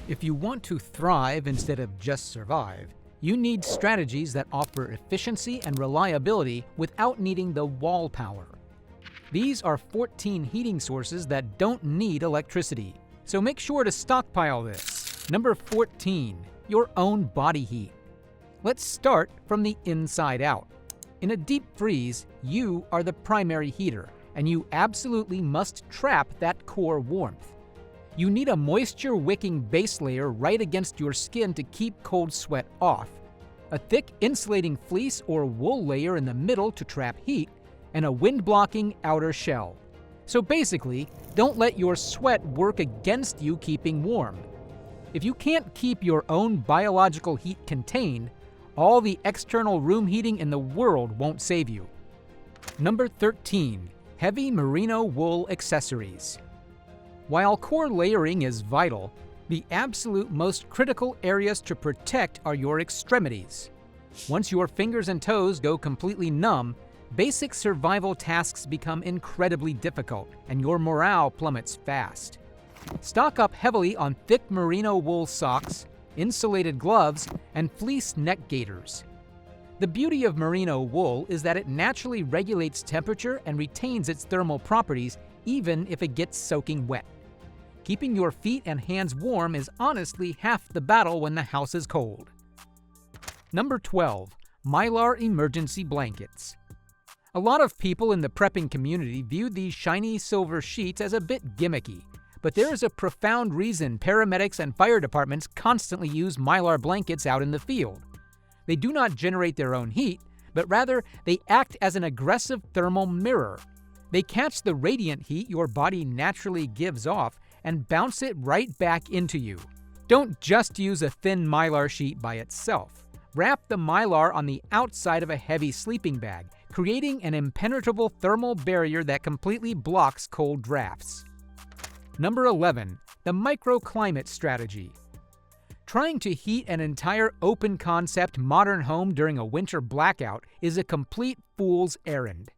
If you want to thrive instead of just survive, you need strategies that offer efficiency and reliability without needing the wall power. These are 14 heating sources that don't need electricity, so make sure to stockpile this. Number 14, your own body heat. Let's start from the inside out. In a deep freeze, you are the primary heater, and you absolutely must trap that core warmth. You need a moisture-wicking base layer right against your skin to keep cold sweat off, a thick insulating fleece or wool layer in the middle to trap heat, and a wind-blocking outer shell. So basically, don't let your sweat work against you keeping warm. If you can't keep your own biological heat contained, all the external room heating in the world won't save you. Number 13, heavy merino wool accessories. While core layering is vital, the absolute most critical areas to protect are your extremities. Once your fingers and toes go completely numb, basic survival tasks become incredibly difficult, and your morale plummets fast. Stock up heavily on thick merino wool socks, insulated gloves, and fleece neck gaiters. The beauty of merino wool is that it naturally regulates temperature and retains its thermal properties even if it gets soaking wet. Keeping your feet and hands warm is honestly half the battle when the house is cold. Number 12, Mylar emergency blankets. A lot of people in the prepping community view these shiny silver sheets as a bit gimmicky, but there is a profound reason paramedics and fire departments constantly use Mylar blankets out in the field. They do not generate their own heat, but rather they act as an aggressive thermal mirror. They catch the radiant heat your body naturally gives off and bounce it right back into you. Don't just use a thin Mylar sheet by itself. Wrap the Mylar on the outside of a heavy sleeping bag, creating an impenetrable thermal barrier that completely blocks cold drafts. Number 11, the microclimate strategy. Trying to heat an entire open-concept modern home during a winter blackout is a complete fool's errand.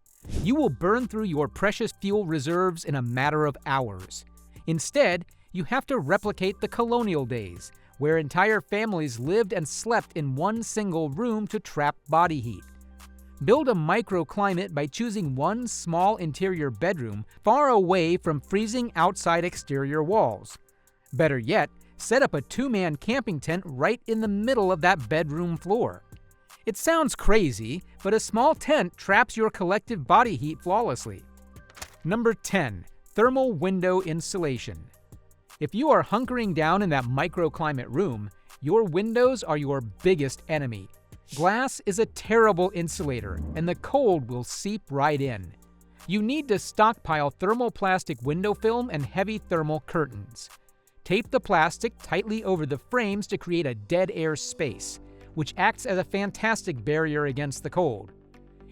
You will burn through your precious fuel reserves in a matter of hours. Instead, you have to replicate the colonial days, where entire families lived and slept in one single room to trap body heat. Build a microclimate by choosing one small interior bedroom far away from freezing outside exterior walls. Better yet, set up a two-man camping tent right in the middle of that bedroom floor. It sounds crazy, but a small tent traps your collective body heat flawlessly. Number 10, thermal window insulation. If you are hunkering down in that microclimate room, your windows are your biggest enemy. Glass is a terrible insulator, and the cold will seep right in. You need to stockpile thermoplastic window film and heavy thermal curtains. Tape the plastic tightly over the frames to create a dead air space, which acts as a fantastic barrier against the cold.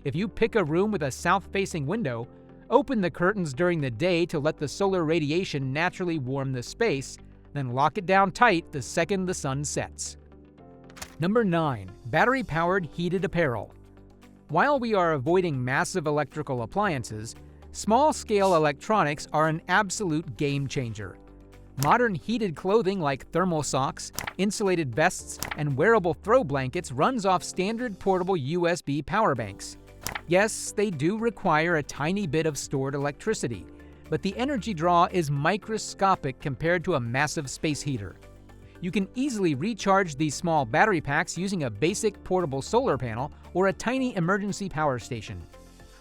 If you pick a room with a south-facing window, open the curtains during the day to let the solar radiation naturally warm the space, then lock it down tight the second the sun sets. Number 9, battery-powered heated apparel. While we are avoiding massive electrical appliances, small-scale electronics are an absolute game changer. Modern heated clothing like thermal socks, insulated vests, and wearable throw blankets runs off standard portable USB power banks. Yes, they do require a tiny bit of stored electricity, but the energy draw is microscopic compared to a massive space heater. You can easily recharge these small battery packs using a basic portable solar panel or a tiny emergency power station.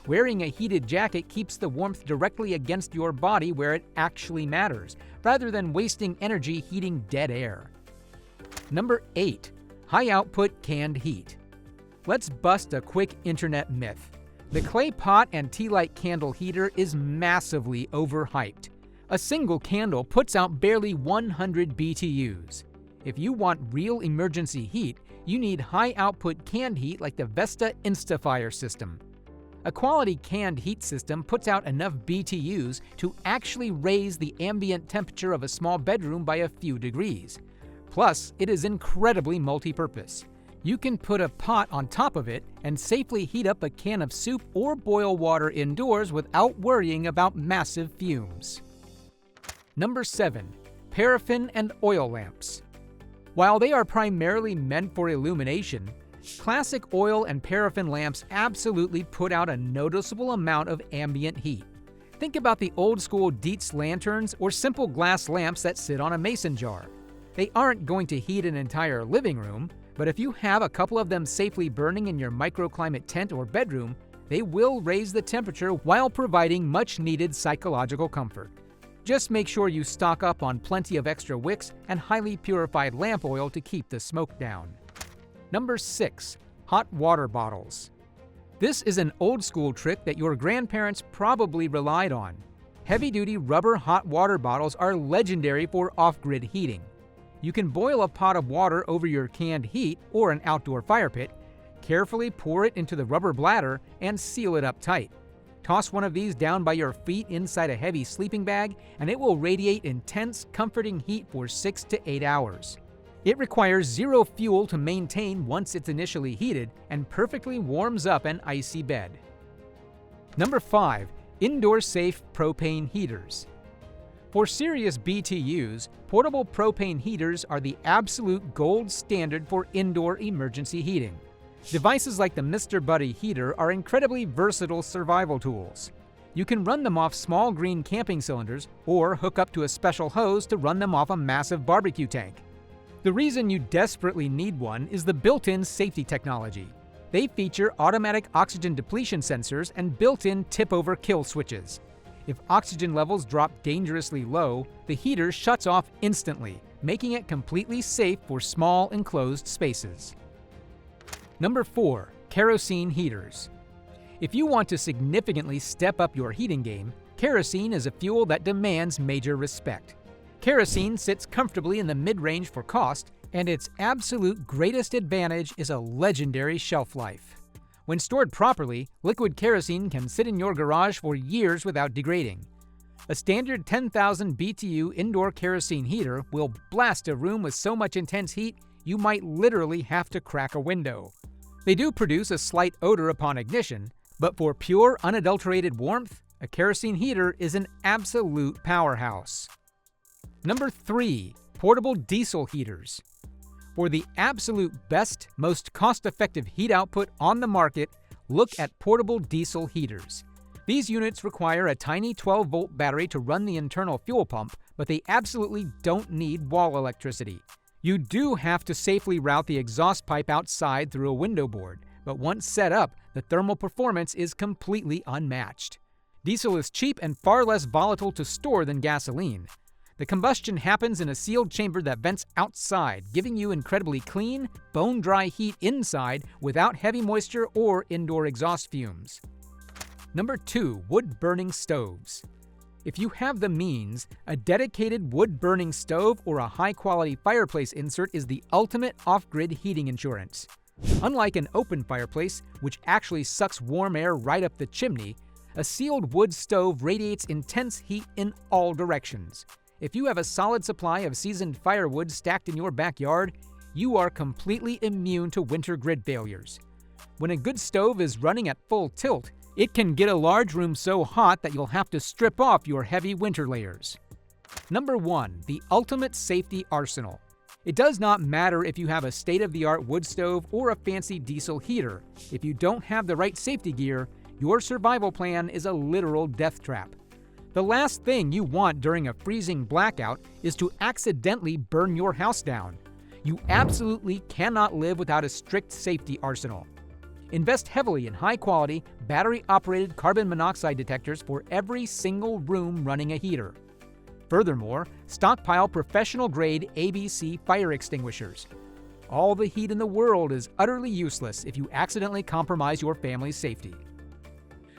Wearing a heated jacket keeps the warmth directly against your body where it actually matters, rather than wasting energy heating dead air. Number 8, high-output canned heat. Let's bust a quick internet myth. The clay pot and tea light candle heater is massively overhyped. A single candle puts out barely 100 BTUs. If you want real emergency heat, you need high-output canned heat like the Vesta InstaFire system. A quality canned heat system puts out enough BTUs to actually raise the ambient temperature of a small bedroom by a few degrees. Plus, it is incredibly multi-purpose. You can put a pot on top of it and safely heat up a can of soup or boil water indoors without worrying about massive fumes. Number 7, Paraffin and oil lamps. While they are primarily meant for illumination, classic oil and paraffin lamps absolutely put out a noticeable amount of ambient heat. Think about the old-school Dietz lanterns or simple glass lamps that sit on a mason jar. They aren't going to heat an entire living room, but if you have a couple of them safely burning in your microclimate tent or bedroom, they will raise the temperature while providing much-needed psychological comfort. Just make sure you stock up on plenty of extra wicks and highly purified lamp oil to keep the smoke down. Number 6. Hot water bottles. This is an old-school trick that your grandparents probably relied on. Heavy-duty rubber hot water bottles are legendary for off-grid heating. You can boil a pot of water over your canned heat or an outdoor fire pit, carefully pour it into the rubber bladder, and seal it up tight. Toss one of these down by your feet inside a heavy sleeping bag, and it will radiate intense, comforting heat for 6 to 8 hours. It requires zero fuel to maintain once it's initially heated and perfectly warms up an icy bed. Number 5. Indoor-safe propane heaters. For serious BTUs, portable propane heaters are the absolute gold standard for indoor emergency heating. Devices like the Mr. Buddy heater are incredibly versatile survival tools. You can run them off small green camping cylinders or hook up to a special hose to run them off a massive barbecue tank. The reason you desperately need one is the built-in safety technology. They feature automatic oxygen depletion sensors and built-in tip-over kill switches. If oxygen levels drop dangerously low, the heater shuts off instantly, making it completely safe for small enclosed spaces. Number 4. Kerosene heaters. If you want to significantly step up your heating game, kerosene is a fuel that demands major respect. Kerosene sits comfortably in the mid-range for cost, and its absolute greatest advantage is a legendary shelf life. When stored properly, liquid kerosene can sit in your garage for years without degrading. A standard 10,000 BTU indoor kerosene heater will blast a room with so much intense heat you might literally have to crack a window. They do produce a slight odor upon ignition, but for pure, unadulterated warmth, a kerosene heater is an absolute powerhouse. Number 3. Portable diesel heaters. For the absolute best, most cost-effective heat output on the market, look at portable diesel heaters. These units require a tiny 12-volt battery to run the internal fuel pump, but they absolutely don't need wall electricity. You do have to safely route the exhaust pipe outside through a window board, but once set up, the thermal performance is completely unmatched. Diesel is cheap and far less volatile to store than gasoline. The combustion happens in a sealed chamber that vents outside, giving you incredibly clean, bone-dry heat inside without heavy moisture or indoor exhaust fumes. Number 2. Wood-burning stoves. If you have the means, a dedicated wood-burning stove or a high-quality fireplace insert is the ultimate off-grid heating insurance. Unlike an open fireplace, which actually sucks warm air right up the chimney, a sealed wood stove radiates intense heat in all directions. If you have a solid supply of seasoned firewood stacked in your backyard, you are completely immune to winter grid failures. When a good stove is running at full tilt, it can get a large room so hot that you'll have to strip off your heavy winter layers. Number 1. The ultimate safety arsenal. It does not matter if you have a state-of-the-art wood stove or a fancy diesel heater. If you don't have the right safety gear, your survival plan is a literal death trap. The last thing you want during a freezing blackout is to accidentally burn your house down. You absolutely cannot live without a strict safety arsenal. Invest heavily in high-quality, battery-operated carbon monoxide detectors for every single room running a heater. Furthermore, stockpile professional-grade ABC fire extinguishers. All the heat in the world is utterly useless if you accidentally compromise your family's safety.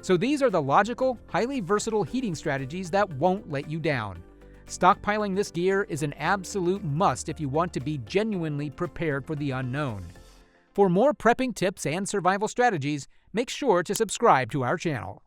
So these are the logical, highly versatile heating strategies that won't let you down. Stockpiling this gear is an absolute must if you want to be genuinely prepared for the unknown. For more prepping tips and survival strategies, make sure to subscribe to our channel.